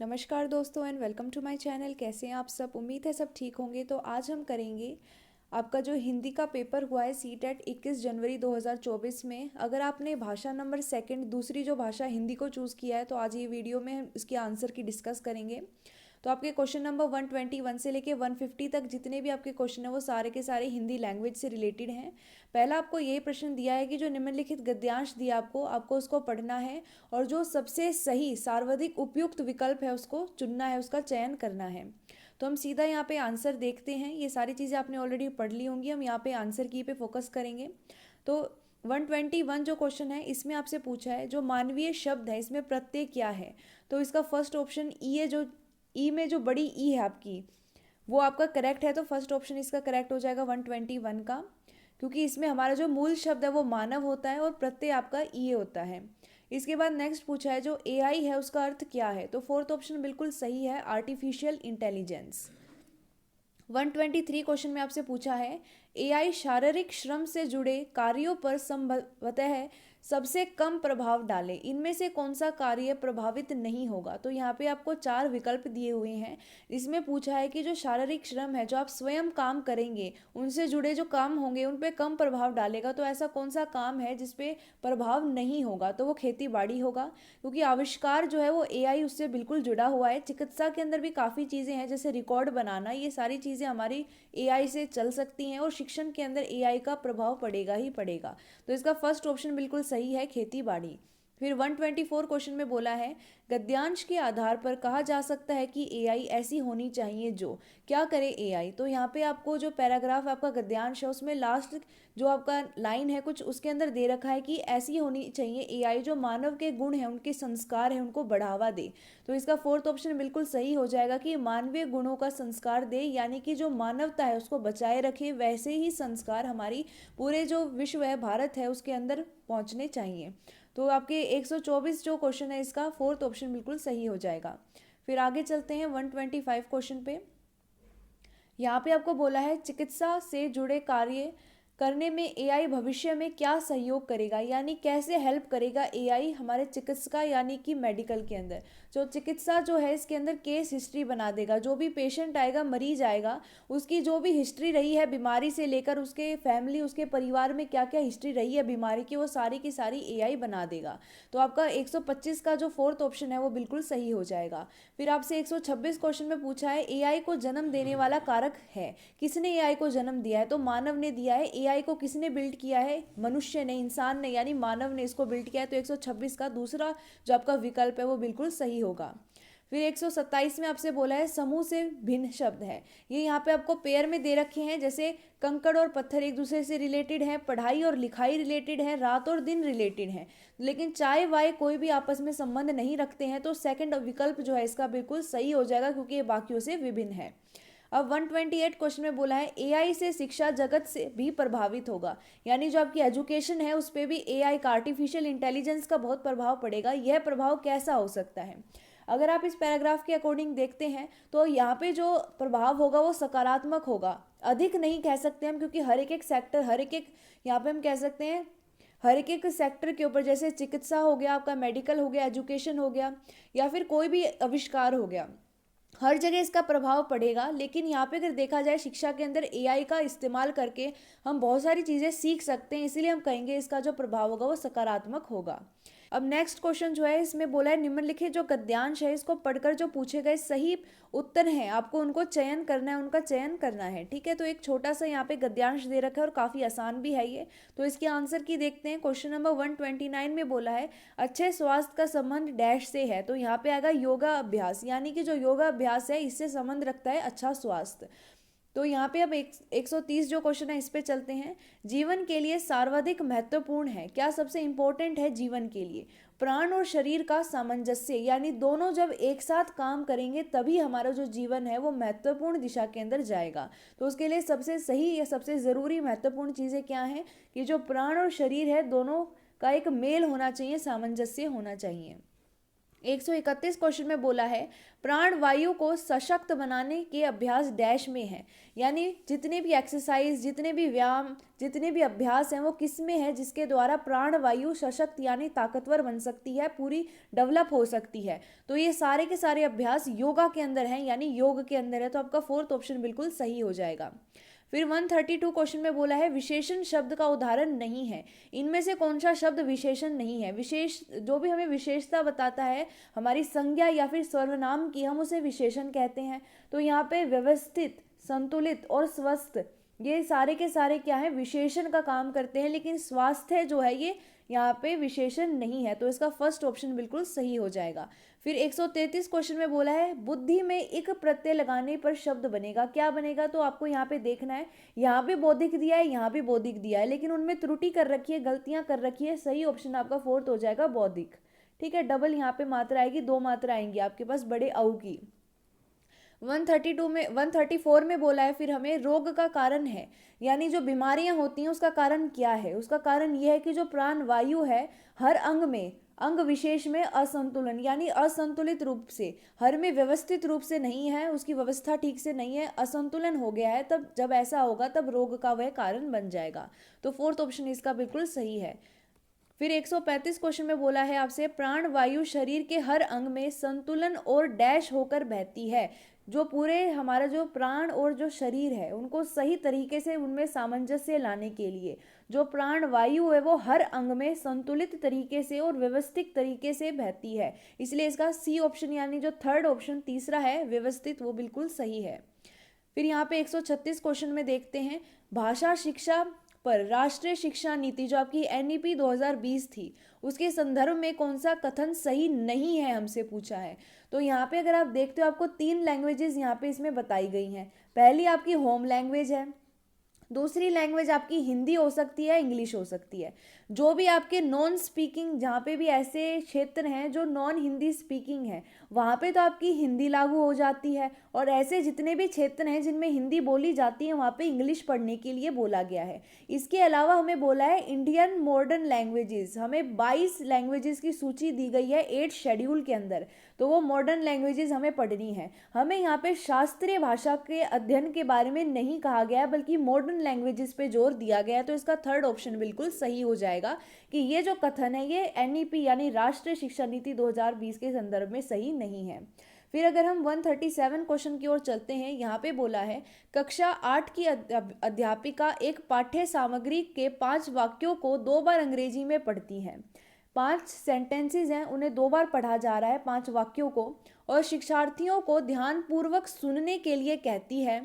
नमस्कार दोस्तों and welcome to my channel. कैसे हैं आप सब? उम्मीद है सब ठीक होंगे। तो आज हम करेंगे आपका जो हिंदी का पेपर हुआ है सीटेट 21 जनवरी 2024 में। अगर आपने भाषा नंबर सेकंड दूसरी जो भाषा हिंदी को चूज़ किया है तो आज ये वीडियो में हम इसके आंसर की डिस्कस करेंगे। तो आपके क्वेश्चन नंबर 121 से लेके 150 तक जितने भी आपके क्वेश्चन हैं वो सारे के सारे हिंदी लैंग्वेज से रिलेटेड हैं। पहला आपको यही प्रश्न दिया है कि जो निम्नलिखित गद्यांश दिया आपको आपको उसको पढ़ना है और जो सबसे सही सर्वाधिक उपयुक्त विकल्प है उसको चुनना है, उसका चयन करना है। तो हम सीधा यहाँ पे आंसर देखते हैं। ये सारी चीज़ें आपने ऑलरेडी पढ़ ली होंगी। हम यहाँ पे आंसर की पे फोकस करेंगे। तो 121 जो क्वेश्चन है इसमें आपसे पूछा है जो मानवीय शब्द है इसमें प्रत्यय क्या है। तो इसका फर्स्ट ऑप्शन ई है। जो ई में जो बड़ी ई है आपकी वो आपका करेक्ट है। तो फर्स्ट ऑप्शन इसका करेक्ट हो जाएगा 121 का, क्योंकि इसमें हमारा जो मूल शब्द है वो मानव होता है और प्रत्यय आपका ई होता है। इसके बाद नेक्स्ट पूछा है जो एआई है उसका अर्थ क्या है। तो फोर्थ ऑप्शन बिल्कुल सही है, आर्टिफिशियल इंटेलिजेंस। 123 क्वेश्चन में आपसे पूछा है एआई शारीरिक श्रम से जुड़े कार्यों पर संभवतः सबसे कम प्रभाव डाले, इनमें से कौन सा कार्य प्रभावित नहीं होगा। तो यहाँ पे आपको चार विकल्प दिए हुए हैं। इसमें पूछा है कि जो शारीरिक श्रम है जो आप स्वयं काम करेंगे उनसे जुड़े जो काम होंगे उन पे कम प्रभाव डालेगा। तो ऐसा कौन सा काम है जिसपे प्रभाव नहीं होगा। तो वो खेती बाड़ी होगा, क्योंकि आविष्कार जो है वो एआई उससे बिल्कुल जुड़ा हुआ है। चिकित्सा के अंदर भी काफ़ी चीज़ें हैं जैसे रिकॉर्ड बनाना, ये सारी चीज़ें हमारी एआई से चल सकती हैं और शिक्षण के अंदर एआई का प्रभाव पड़ेगा ही पड़ेगा। तो इसका फर्स्ट ऑप्शन बिल्कुल सही है, खेती बाड़ी। फिर 124 क्वेश्चन में बोला है गद्यांश के आधार पर कहा जा सकता है कि एआई ऐसी होनी चाहिए जो क्या करे एआई। तो यहाँ पे आपको जो पैराग्राफ आपका गद्यांश है उसमें लास्ट जो आपका लाइन है कुछ उसके अंदर दे रखा है कि ऐसी होनी चाहिए एआई जो मानव के गुण हैं उनके संस्कार हैं उनको बढ़ावा दे। तो इसका फोर्थ ऑप्शन बिल्कुल सही हो जाएगा कि मानवीय गुणों का संस्कार दे, यानी कि जो मानवता है उसको बचाए रखे वैसे ही संस्कार हमारी पूरे जो विश्व है भारत है उसके अंदर पहुंचने चाहिए। तो आपके 124 जो क्वेश्चन है इसका फोर्थ ऑप्शन बिल्कुल सही हो जाएगा। फिर आगे चलते हैं 125 क्वेश्चन पे। यहाँ पे आपको बोला है चिकित्सा से जुड़े कार्य करने में एआई भविष्य में क्या सहयोग करेगा, यानी कैसे हेल्प करेगा एआई हमारे चिकित्सा यानी कि मेडिकल के अंदर। जो चिकित्सा जो है इसके अंदर केस हिस्ट्री बना देगा। जो भी पेशेंट आएगा मरीज आएगा उसकी जो भी हिस्ट्री रही है बीमारी से लेकर उसके फैमिली उसके परिवार में क्या क्या हिस्ट्री रही है बीमारी की वो सारी की सारी एआई बना देगा। तो आपका 125 का जो फोर्थ ऑप्शन है वो बिल्कुल सही हो जाएगा। फिर आपसे 126 क्वेश्चन में पूछा है एआई को जन्म देने वाला कारक है, किसने एआई को जन्म दिया है। तो मानव ने दिया है। एआई को किसने बिल्ड किया है? मनुष्य ने, इंसान ने, यानी मानव ने इसको बिल्ड किया है। तो 126 का दूसरा जो आपका विकल्प है वो बिल्कुल सही होगा। फिर 127 में आपसे बोला है समूह से भिन्न शब्द है। ये यहाँ पे आपको पेयर में दे रखे हैं, जैसे कंकड़ और पत्थर एक दूसरे से रिलेटेड है, पढ़ाई और लिखाई रिलेटेड है, रात और दिन रिलेटेड है, लेकिन चाय वाय कोई भी आपस में संबंध नहीं रखते हैं। तो सेकंड विकल्प जो है इसका बिल्कुल सही हो जाएगा क्योंकि ये बाकियों से विभिन्न है। अब 128 क्वेश्चन में बोला है एआई से शिक्षा जगत से भी प्रभावित होगा, यानी जो आपकी एजुकेशन है उस पर भी एआई का आर्टिफिशियल इंटेलिजेंस का बहुत प्रभाव पड़ेगा। यह प्रभाव कैसा हो सकता है? अगर आप इस पैराग्राफ के अकॉर्डिंग देखते हैं तो यहाँ पे जो प्रभाव होगा वो सकारात्मक होगा। अधिक नहीं कह सकते हम क्योंकि हर एक सेक्टर हर एक यहाँ पे हम कह सकते हैं हर एक सेक्टर के ऊपर, जैसे चिकित्सा हो गया, आपका मेडिकल हो गया, एजुकेशन हो गया, या फिर कोई भी आविष्कार हो गया, हर जगह इसका प्रभाव पड़ेगा। लेकिन यहाँ पे अगर देखा जाए शिक्षा के अंदर एआई का इस्तेमाल करके हम बहुत सारी चीज़ें सीख सकते हैं, इसीलिए हम कहेंगे इसका जो प्रभाव होगा वो सकारात्मक होगा। अब नेक्स्ट क्वेश्चन जो है इसमें बोला है निम्नलिखित जो गद्यांश है इसको पढ़कर जो पूछे गए सही उत्तर हैं आपको उनको चयन करना है, उनका चयन करना है। ठीक है, तो एक छोटा सा यहाँ पे गद्यांश दे रखा है और काफ़ी आसान भी है ये। तो इसके आंसर की देखते हैं। क्वेश्चन नंबर 129 में बोला है अच्छे स्वास्थ्य का संबंध डैश से है। तो यहाँ पे आएगा योगा अभ्यास, यानी कि जो योगा अभ्यास है इससे संबंध रखता है अच्छा स्वास्थ्य। तो यहाँ पे अब 130 जो क्वेश्चन है इस पे चलते हैं। जीवन के लिए सर्वाधिक महत्वपूर्ण है, क्या सबसे इंपॉर्टेंट है जीवन के लिए? प्राण और शरीर का सामंजस्य, यानी दोनों जब एक साथ काम करेंगे तभी हमारा जो जीवन है वो महत्वपूर्ण दिशा के अंदर जाएगा। तो उसके लिए सबसे सही या सबसे ज़रूरी महत्वपूर्ण चीज़ें क्या हैं कि जो प्राण और शरीर है दोनों का एक मेल होना चाहिए, सामंजस्य होना चाहिए। 131 क्वेश्चन में बोला है प्राण वायु को सशक्त बनाने के अभ्यास डैश में है, यानी जितने भी एक्सरसाइज, जितने भी व्यायाम, जितने भी अभ्यास हैं वो किस में है, जिसके द्वारा प्राण वायु सशक्त यानी ताकतवर बन सकती है, पूरी डेवलप हो सकती है। तो ये सारे के सारे अभ्यास योगा के अंदर हैं, यानी योग के अंदर है। तो आपका फोर्थ ऑप्शन बिल्कुल सही हो जाएगा। फिर 132 क्वेश्चन में बोला है विशेषण शब्द का उदाहरण नहीं है, इनमें से कौन सा शब्द विशेषण नहीं है। विशेष जो भी हमें विशेषता बताता है हमारी संज्ञा या फिर सर्वनाम की, हम उसे विशेषण कहते हैं। तो यहाँ पे व्यवस्थित, संतुलित और स्वस्थ ये सारे के सारे क्या है, विशेषण का काम करते हैं, लेकिन स्वास्थ्य जो है ये यहाँ पे विशेषण नहीं है। तो इसका फर्स्ट ऑप्शन बिल्कुल सही हो जाएगा। फिर 133 क्वेश्चन में बोला है बुद्धि में एक प्रत्यय लगाने पर शब्द बनेगा, क्या बनेगा। तो आपको यहाँ पे देखना है, यहाँ भी बौद्धिक दिया है, यहाँ भी बौद्धिक दिया है, लेकिन उनमें त्रुटि कर रखी है, गलतियां कर रखी है। सही ऑप्शन आपका फोर्थ हो जाएगा बौद्धिक। ठीक है, डबल यहाँ पे मात्रा आएगी, 2 मात्रा आएंगी आपके पास बड़े औ की। 134 में बोला है फिर हमें रोग का कारण है, यानी जो बीमारियां होती हैं उसका कारण क्या है। उसका कारण यह है कि जो प्राण वायु है हर अंग में, अंग विशेष में असंतुलन, यानी असंतुलित रूप से, हर में व्यवस्थित रूप से नहीं है, उसकी व्यवस्था ठीक से नहीं है, असंतुलन हो गया है। तब जब ऐसा होगा तब रोग का वह कारण बन जाएगा। तो फोर्थ ऑप्शन इसका बिल्कुल सही है। फिर 135 क्वेश्चन में बोला है आपसे प्राण वायु शरीर के हर अंग में संतुलन और डैश होकर बहती है। जो पूरे हमारा जो प्राण और जो शरीर है उनको सही तरीके से उनमें सामंजस्य लाने के लिए जो प्राण वायु है वो हर अंग में संतुलित तरीके से और व्यवस्थित तरीके से बहती है। इसलिए इसका सी ऑप्शन यानी जो थर्ड ऑप्शन तीसरा है व्यवस्थित, वो बिल्कुल सही है। फिर यहाँ पे 136 क्वेश्चन में देखते हैं भाषा शिक्षा पर राष्ट्रीय शिक्षा नीति जो आपकी NEP 2020 थी उसके संदर्भ में कौन सा कथन सही नहीं है, हमसे पूछा है। तो यहाँ पे अगर आप देखते हो आपको 3 लैंग्वेजेस यहाँ पे इसमें बताई गई हैं। पहली आपकी होम लैंग्वेज है, दूसरी लैंग्वेज आपकी हिंदी हो सकती है, इंग्लिश हो सकती है। जो भी आपके नॉन स्पीकिंग, जहाँ पे भी ऐसे क्षेत्र हैं जो नॉन हिंदी स्पीकिंग है वहाँ पे तो आपकी हिंदी लागू हो जाती है, और ऐसे जितने भी क्षेत्र हैं जिनमें हिंदी बोली जाती है वहाँ पे इंग्लिश पढ़ने के लिए बोला गया है। इसके अलावा हमें बोला है इंडियन मॉडर्न लैंग्वेजेस, हमें 22 लैंग्वेजेस की सूची दी गई है 8 शेड्यूल के अंदर, तो वो मॉडर्न लैंग्वेजेस हमें पढ़नी है। हमें यहाँ पे शास्त्रीय भाषा के अध्ययन के बारे में नहीं कहा गया बल्कि मॉडर्न लैंग्वेजेस पे जोर दिया गया है। तो इसका थर्ड ऑप्शन बिल्कुल सही हो जाएगा कि ये जो कथन है ये NEP यानी राष्ट्रीय शिक्षा नीति 2020 के संदर्भ में सही नहीं है। फिर अगर हम 137 क्वेश्चन की ओर चलते हैं, यहाँ पे बोला है कक्षा 8 की अध्यापिका एक पाठ्य सामग्री के 5 वाक्यों को 2 बार अंग्रेजी में पढ़ती है। 5 सेंटेंसेस हैं उन्हें 2 बार पढ़ा जा रहा है 5 वाक्यों को, और शिक्षार्थियों को ध्यानपूर्वक सुनने के लिए कहती है।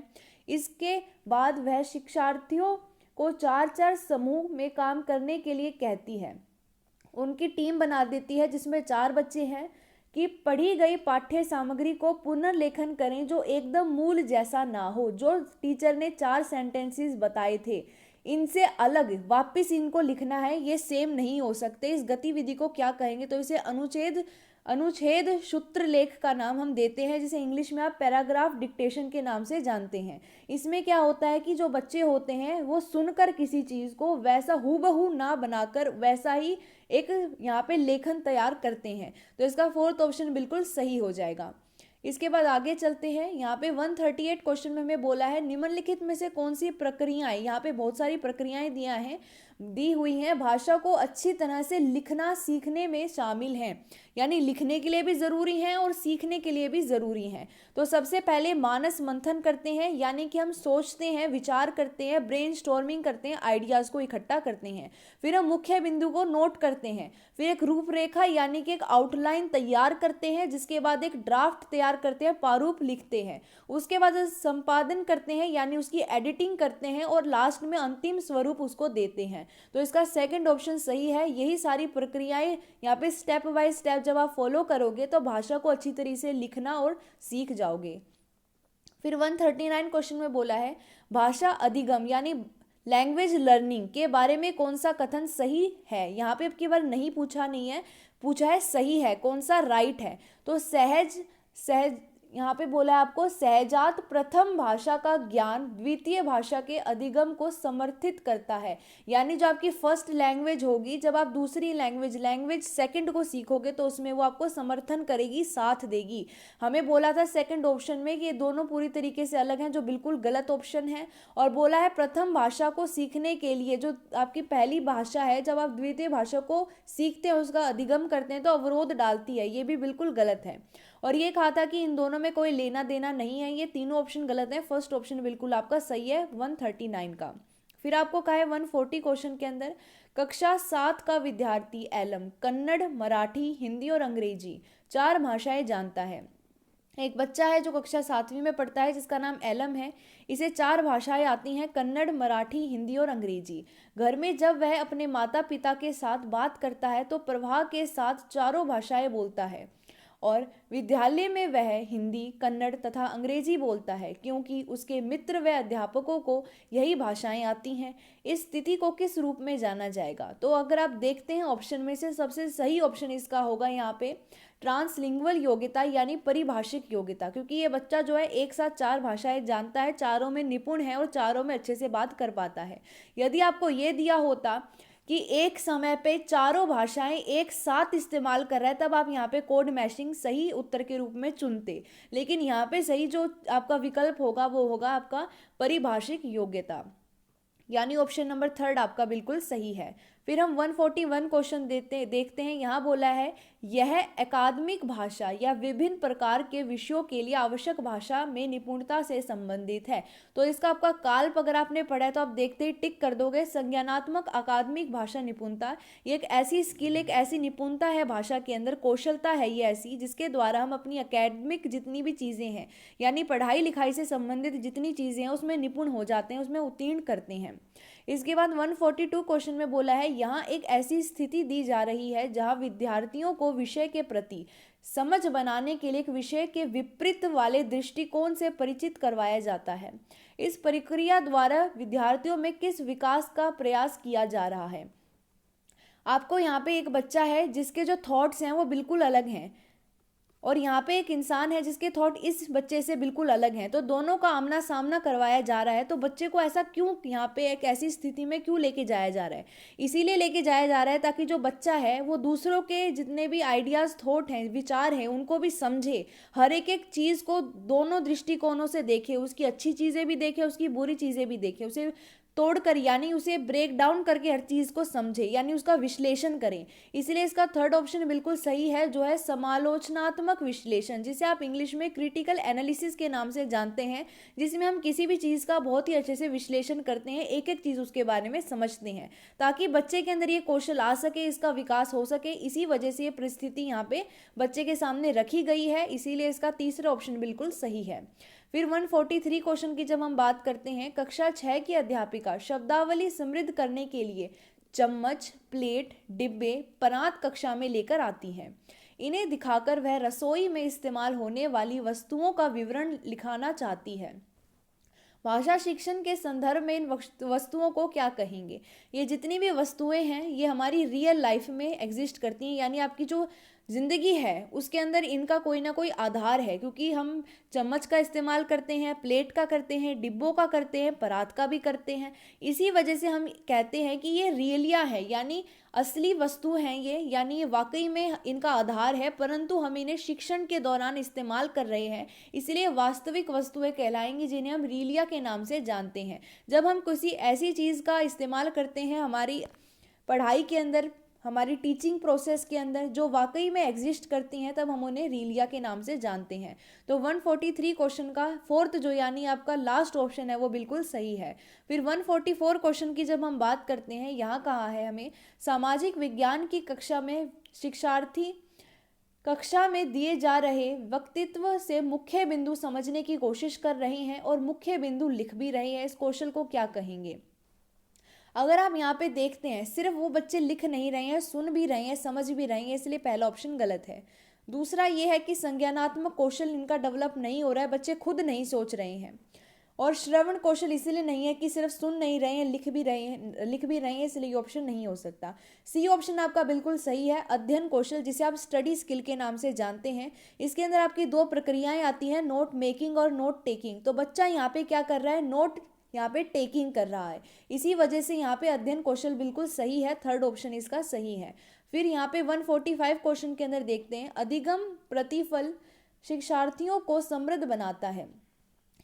इसके बाद वह शिक्षार्थियों को 4-4 समूह में काम करने के लिए कहती है। उनकी टीम बना देती है जिसमें 4 बच्चे हैं कि पढ़ी गई पाठ्य सामग्री को पुनर्लेखन करें जो एकदम मूल जैसा ना हो। जो टीचर ने 4 सेंटेंसेस बताए थे इनसे अलग वापस इनको लिखना है, ये सेम नहीं हो सकते। इस गतिविधि को क्या कहेंगे, तो इसे अनुच्छेद सूत्र लेख का नाम हम देते हैं, जिसे इंग्लिश में आप पैराग्राफ डिक्टेशन के नाम से जानते हैं। इसमें क्या होता है कि जो बच्चे होते हैं वो सुनकर किसी चीज़ को वैसा हूबहू ना बनाकर वैसा ही एक यहाँ पे लेखन तैयार करते हैं। तो इसका फोर्थ ऑप्शन बिल्कुल सही हो जाएगा। इसके बाद आगे चलते हैं। यहाँ पे 138 क्वेश्चन में हमें बोला है निम्नलिखित में से कौन सी प्रक्रियाएं, यहाँ पे बहुत सारी प्रक्रियाएं दी हुई हैं भाषा को अच्छी तरह से लिखना सीखने में शामिल हैं, यानी लिखने के लिए भी ज़रूरी हैं और सीखने के लिए भी ज़रूरी हैं। तो सबसे पहले मानस मंथन करते हैं, यानी कि हम सोचते हैं, विचार करते हैं, ब्रेनस्टॉर्मिंग करते हैं, आइडियाज़ को इकट्ठा करते हैं। फिर हम मुख्य बिंदु को नोट करते हैं, फिर एक रूपरेखा यानी कि एक आउटलाइन तैयार करते हैं, जिसके बाद एक ड्राफ्ट तैयार करते हैं, प्रारूप लिखते हैं, उसके बाद संपादन करते हैं यानी उसकी एडिटिंग करते हैं, और लास्ट में अंतिम स्वरूप उसको देते हैं। तो इसका सेकंड ऑप्शन सही है। यही सारी प्रक्रियाएं यहाँ पे स्टेप बाय स्टेप जब आप फॉलो करोगे तो भाषा को अच्छी तरीके से लिखना और सीख जाओगे। फिर 139 क्वेश्चन में बोला है भाषा अधिगम यानी लैंग्वेज लर्निंग के बारे में कौन सा कथन सही है। यहाँ पे अब की बार नहीं पूछा नहीं है, पूछा है सही है, कौन सा राइट है। तो सहज यहाँ पे बोला है आपको, सहजात प्रथम भाषा का ज्ञान द्वितीय भाषा के अधिगम को समर्थित करता है। यानी जो आपकी फर्स्ट लैंग्वेज होगी, जब आप दूसरी लैंग्वेज सेकंड को सीखोगे तो उसमें वो आपको समर्थन करेगी, साथ देगी। हमें बोला था सेकंड ऑप्शन में कि ये दोनों पूरी तरीके से अलग हैं, जो बिल्कुल गलत ऑप्शन है। और बोला है प्रथम भाषा को सीखने के लिए, जो आपकी पहली भाषा है, जब आप द्वितीय भाषा को सीखते हैं, उसका अधिगम करते हैं, तो अवरोध डालती है। ये भी बिल्कुल गलत है। और ये कहा था कि इन दोनों में कोई लेना देना नहीं है। ये तीनों ऑप्शन गलत हैं। फर्स्ट ऑप्शन बिल्कुल आपका सही है 139 का। फिर आपको कहा है 140 क्वेश्चन के अंदर, कक्षा 7 का विद्यार्थी एलम कन्नड़, मराठी, हिंदी और अंग्रेजी 4 भाषाएं जानता है। एक बच्चा है जो कक्षा 7वीं में पढ़ता है, जिसका नाम एलम है। इसे 4 भाषाएं आती हैं, कन्नड़, मराठी, हिंदी और अंग्रेजी। घर में जब वह अपने माता पिता के साथ बात करता है तो प्रवाह के साथ चारों भाषाएं बोलता है। और विद्यालय में वह हिंदी, कन्नड़ तथा अंग्रेजी बोलता है, क्योंकि उसके मित्र व अध्यापकों को यही भाषाएं आती हैं। इस स्थिति को किस रूप में जाना जाएगा? तो अगर आप देखते हैं ऑप्शन में से सबसे सही ऑप्शन इसका होगा यहाँ पे ट्रांसलिंगुअल योग्यता, यानी परिभाषिक योग्यता। क्योंकि ये बच्चा जो है एक साथ 4 भाषाएं जानता है, चारों में निपुण है और चारों में अच्छे से बात कर पाता है। यदि आपको ये दिया होता कि एक समय पे चारों भाषाएं एक साथ इस्तेमाल कर रहा है, तब आप यहाँ पे कोड मैशिंग सही उत्तर के रूप में चुनते। लेकिन यहाँ पे सही जो आपका विकल्प होगा वो होगा आपका परिभाषिक योग्यता, यानी ऑप्शन नंबर 3 आपका बिल्कुल सही है। फिर हम 141 क्वेश्चन देखते हैं। यहाँ बोला है, यह अकादमिक भाषा या विभिन्न प्रकार के विषयों के लिए आवश्यक भाषा में निपुणता से संबंधित है। तो इसका आपका काल्प अगर आपने पढ़ा है तो आप देखते ही टिक कर दोगे। संज्ञानात्मक अकादमिक भाषा निपुणता, ये एक ऐसी स्किल, एक ऐसी निपुणता है भाषा के अंदर, कौशलता है ये ऐसी, जिसके द्वारा हम अपनी अकेडमिक जितनी भी चीज़ें हैं, यानी पढ़ाई लिखाई से संबंधित जितनी चीज़ें हैं, उसमें निपुण हो जाते हैं, उसमें उत्तीर्ण करते हैं। इसके बाद 142 क्वेश्चन में बोला है, यहाँ एक ऐसी स्थिति दी जा रही है जहाँ विद्यार्थियों को विषय के प्रति समझ बनाने के लिए एक विषय के विपरीत वाले दृष्टिकोण से परिचित करवाया जाता है। इस प्रक्रिया द्वारा विद्यार्थियों में किस विकास का प्रयास किया जा रहा है? आपको यहाँ पे एक बच्चा है जिसके जो थॉट्स हैं वो बिल्कुल अलग हैं, और यहाँ पे एक इंसान है जिसके थॉट इस बच्चे से बिल्कुल अलग हैं। तो दोनों का आमना सामना करवाया जा रहा है। तो बच्चे को ऐसा क्यों यहाँ पे एक ऐसी स्थिति में क्यों लेके जाया जा रहा है? इसीलिए लेके जाया जा रहा है ताकि जो बच्चा है वो दूसरों के जितने भी आइडियाज़, थॉट हैं, विचार हैं, उनको भी समझे, हर एक चीज़ को दोनों दृष्टिकोणों से देखे, उसकी अच्छी चीज़ें भी देखे, उसकी बुरी चीज़ें भी देखे, उसे तोड़कर, यानी उसे ब्रेक डाउन करके हर चीज़ को समझे, यानी उसका विश्लेषण करें। इसलिए इसका 3rd ऑप्शन बिल्कुल सही है, जो है समालोचनात्मक विश्लेषण, जिसे आप इंग्लिश में क्रिटिकल एनालिसिस के नाम से जानते हैं, जिसमें हम किसी भी चीज़ का बहुत ही अच्छे से विश्लेषण करते हैं, एक एक चीज़ उसके बारे में समझते हैं, ताकि बच्चे के अंदर ये कौशल आ सके, इसका विकास हो सके। इसी वजह से ये परिस्थिति यहाँ पे बच्चे के सामने रखी गई है, इसीलिए इसका 3रा ऑप्शन बिल्कुल सही है। फिर 143 क्वेश्चन की जब हम बात करते हैं, कक्षा 6 की अध्यापिका शब्दावली समृद्ध करने के लिए चम्मच, प्लेट, डिब्बे, परात कक्षा में लेकर आती हैं। इन्हें दिखाकर वह रसोई में इस्तेमाल होने वाली वस्तुओं का विवरण लिखाना चाहती है। भाषा शिक्षण के संदर्भ में इन वस्तुओं को क्या कहेंगे? ये जितनी भी वस्तुएं हैं ये हमारी रियल लाइफ में एग्जिस्ट करती हैं, यानी आपकी जो ज़िंदगी है उसके अंदर इनका कोई ना कोई आधार है, क्योंकि हम चम्मच का इस्तेमाल करते हैं, प्लेट का करते हैं, डिब्बों का करते हैं, परात का भी करते हैं। इसी वजह से हम कहते हैं कि ये रियलिया है, यानी असली वस्तु हैं ये, यानी ये वाकई में इनका आधार है, परंतु हम इन्हें शिक्षण के दौरान इस्तेमाल कर रहे हैं, इसलिए वास्तविक वस्तुएं कहलाएंगी, जिन्हें हम रियलिया के नाम से जानते हैं। जब हम किसी ऐसी चीज़ का इस्तेमाल करते हैं हमारी पढ़ाई के अंदर, हमारी टीचिंग प्रोसेस के अंदर, जो वाकई में एग्जिस्ट करती हैं, तब हम उन्हें रियलिया के नाम से जानते हैं। तो 143 क्वेश्चन का 4th जो यानी आपका लास्ट ऑप्शन है वो बिल्कुल सही है। फिर 144 क्वेश्चन की जब हम बात करते हैं, यहाँ कहा है हमें, सामाजिक विज्ञान की कक्षा में शिक्षार्थी कक्षा में दिए जा रहे वक्तव्य से मुख्य बिंदु समझने की कोशिश कर रहे हैं और मुख्य बिंदु लिख भी रहे हैं। इस कौशल को क्या कहेंगे? अगर आप यहाँ पे देखते हैं, सिर्फ वो बच्चे लिख नहीं रहे हैं, सुन भी रहे हैं, समझ भी रहे हैं, इसलिए पहला ऑप्शन गलत है। दूसरा ये है कि संज्ञानात्मक कौशल इनका डेवलप नहीं हो रहा है, बच्चे खुद नहीं सोच रहे हैं। और श्रवण कौशल इसीलिए नहीं है कि सिर्फ सुन नहीं रहे हैं, लिख भी रहे हैं, इसलिए ऑप्शन नहीं हो सकता। सी ऑप्शन आपका बिल्कुल सही है, अध्ययन कौशल, जिसे आप स्टडी स्किल के नाम से जानते हैं। इसके अंदर आपकी दो प्रक्रियाएं आती हैं, नोट मेकिंग और नोट टेकिंग। तो बच्चा यहाँ पे क्या कर रहा है, नोट यहाँ पे टेकिंग कर रहा है, इसी वजह से यहाँ पे अध्ययन कौशल बिल्कुल सही है, थर्ड ऑप्शन इसका सही है। फिर यहाँ पे 145 क्वेश्चन के अंदर देखते हैं, अधिगम प्रतिफल शिक्षार्थियों को समृद्ध बनाता है,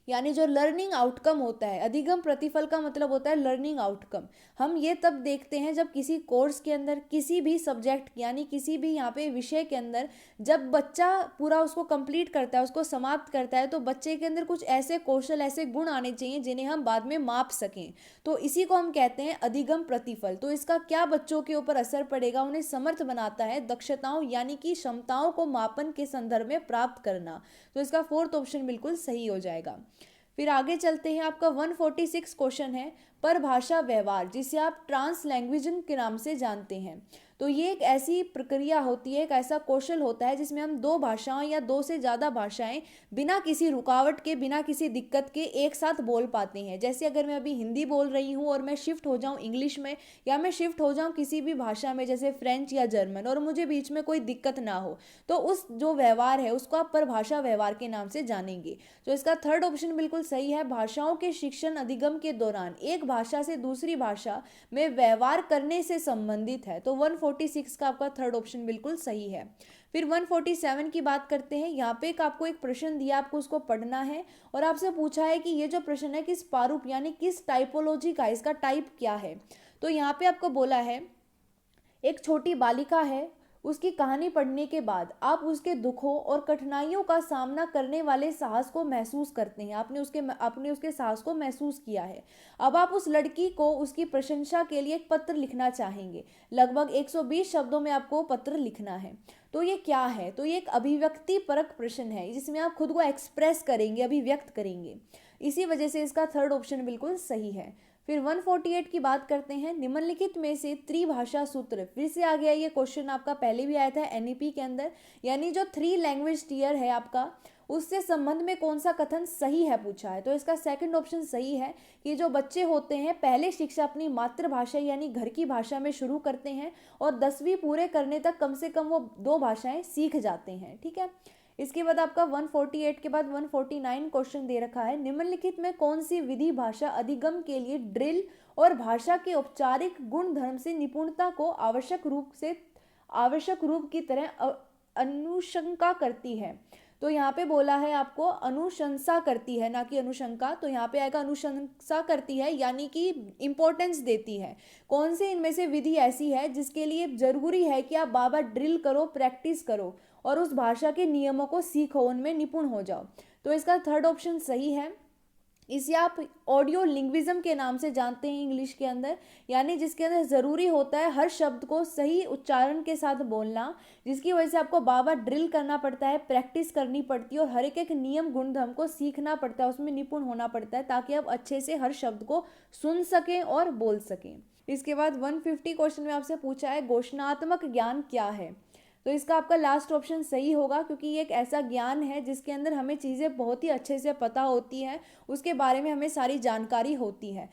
यानी जो लर्निंग आउटकम होता है, अधिगम प्रतिफल का मतलब होता है लर्निंग आउटकम। हम ये तब देखते हैं जब किसी कोर्स के अंदर, किसी भी सब्जेक्ट यानी किसी भी यहाँ पे विषय के अंदर जब बच्चा पूरा उसको कंप्लीट करता है, उसको समाप्त करता है, तो बच्चे के अंदर कुछ ऐसे कौशल, ऐसे गुण आने चाहिए जिन्हें हम बाद में माप सकें। तो इसी को हम कहते हैं अधिगम प्रतिफल। तो इसका क्या बच्चों के ऊपर असर पड़ेगा, उन्हें समर्थ बनाता है, दक्षताओं यानी कि क्षमताओं को मापन के संदर्भ में प्राप्त करना। तो इसका फोर्थ ऑप्शन बिल्कुल सही हो जाएगा। फिर आगे चलते हैं, आपका 146 क्वेश्चन है परभाषा व्यवहार, जिसे आप ट्रांस लैंग्वेजन के नाम से जानते हैं। तो ये एक ऐसी प्रक्रिया होती है, एक ऐसा कौशल होता है जिसमें हम दो भाषाओं या दो से ज़्यादा भाषाएं बिना किसी रुकावट के, बिना किसी दिक्कत के एक साथ बोल पाते हैं। जैसे अगर मैं अभी हिंदी बोल रही हूँ और मैं शिफ्ट हो जाऊँ इंग्लिश में, या मैं शिफ्ट हो जाऊँ किसी भी भाषा में जैसे फ्रेंच या जर्मन, और मुझे बीच में कोई दिक्कत ना हो, तो उस जो व्यवहार है उसको आप परभाषा व्यवहार के नाम से जानेंगे। तो इसका थर्ड ऑप्शन बिल्कुल सही है, भाषाओं के शिक्षण अधिगम के दौरान एक भाषा से दूसरी भाषा में व्यवहार करने से संबंधित है। तो 146 का आपका थर्ड ऑप्शन बिल्कुल सही है। फिर 147 की बात करते हैं। यहाँ पे आपको एक प्रश्न दिया, आपको उसको पढ़ना है, और आपसे पूछा है कि ये जो प्रश्न है किस प्रारूप यानी किस टाइपोलॉजी का, इसका टाइप क्या है। तो यहाँ पे आपको बोला है, एक छोटी बालिका है, उसकी कहानी पढ़ने के बाद आप उसके दुखों और कठिनाइयों का सामना करने वाले साहस को महसूस करते हैं। आपने उसके साहस को महसूस किया है। अब आप उस लड़की को उसकी प्रशंसा के लिए एक पत्र लिखना चाहेंगे। लगभग 120 शब्दों में आपको पत्र लिखना है। तो ये क्या है, तो ये एक अभिव्यक्ति परक प्रश्न है, जिसमें आप खुद को एक्सप्रेस करेंगे, अभिव्यक्त करेंगे। इसी वजह से इसका थर्ड ऑप्शन बिल्कुल सही है। फिर 148 की बात करते हैं, निम्नलिखित में से त्रिभाषा सूत्र, फिर से आ गया ये क्वेश्चन, आपका पहले भी आया था एनईपी के अंदर, यानी जो 3 लैंग्वेज टियर है आपका, उससे संबंध में कौन सा कथन सही है पूछा है। तो इसका सेकंड ऑप्शन सही है कि जो बच्चे होते हैं पहले शिक्षा अपनी मातृभाषा यानी घर की भाषा में शुरू करते हैं और 10वीं पूरे करने तक कम से कम वो 2 भाषाएं सीख जाते हैं। ठीक है, इसके बाद आपका 148 के बाद 149 क्वेश्चन दे रखा है, निम्नलिखित में कौन सी विधि भाषा अधिगम के लिए ड्रिल और भाषा के औपचारिक गुण धर्म से निपुणता को आवश्यक रूप की तरह अनुशंका करती है। तो यहाँ पे बोला है आपको अनुशंसा करती है, ना कि अनुशंका। तो यहाँ पे आएगा अनुशंसा करती है, यानी कि इंपॉर्टेंस देती है। कौन से इनमें से विधि ऐसी है जिसके लिए जरूरी है कि आप बार बार ड्रिल करो, प्रैक्टिस करो और उस भाषा के नियमों को सीखो, उनमें निपुण हो जाओ। तो इसका थर्ड ऑप्शन सही है। इसे आप ऑडियो लिंग्विज्म के नाम से जानते हैं इंग्लिश के अंदर, यानी जिसके अंदर ज़रूरी होता है हर शब्द को सही उच्चारण के साथ बोलना, जिसकी वजह से आपको बार बार ड्रिल करना पड़ता है, प्रैक्टिस करनी पड़ती है और हर एक नियम गुणधर्म को सीखना पड़ता है, उसमें निपुण होना पड़ता है, ताकि आप अच्छे से हर शब्द को सुन सकें और बोल सकें। इसके बाद 150 क्वेश्चन में आपसे पूछा है घोषणात्मक ज्ञान क्या है। तो इसका आपका लास्ट ऑप्शन सही होगा, क्योंकि ये एक ऐसा ज्ञान है जिसके अंदर हमें चीज़ें बहुत ही अच्छे से पता होती हैं, उसके बारे में हमें सारी जानकारी होती है।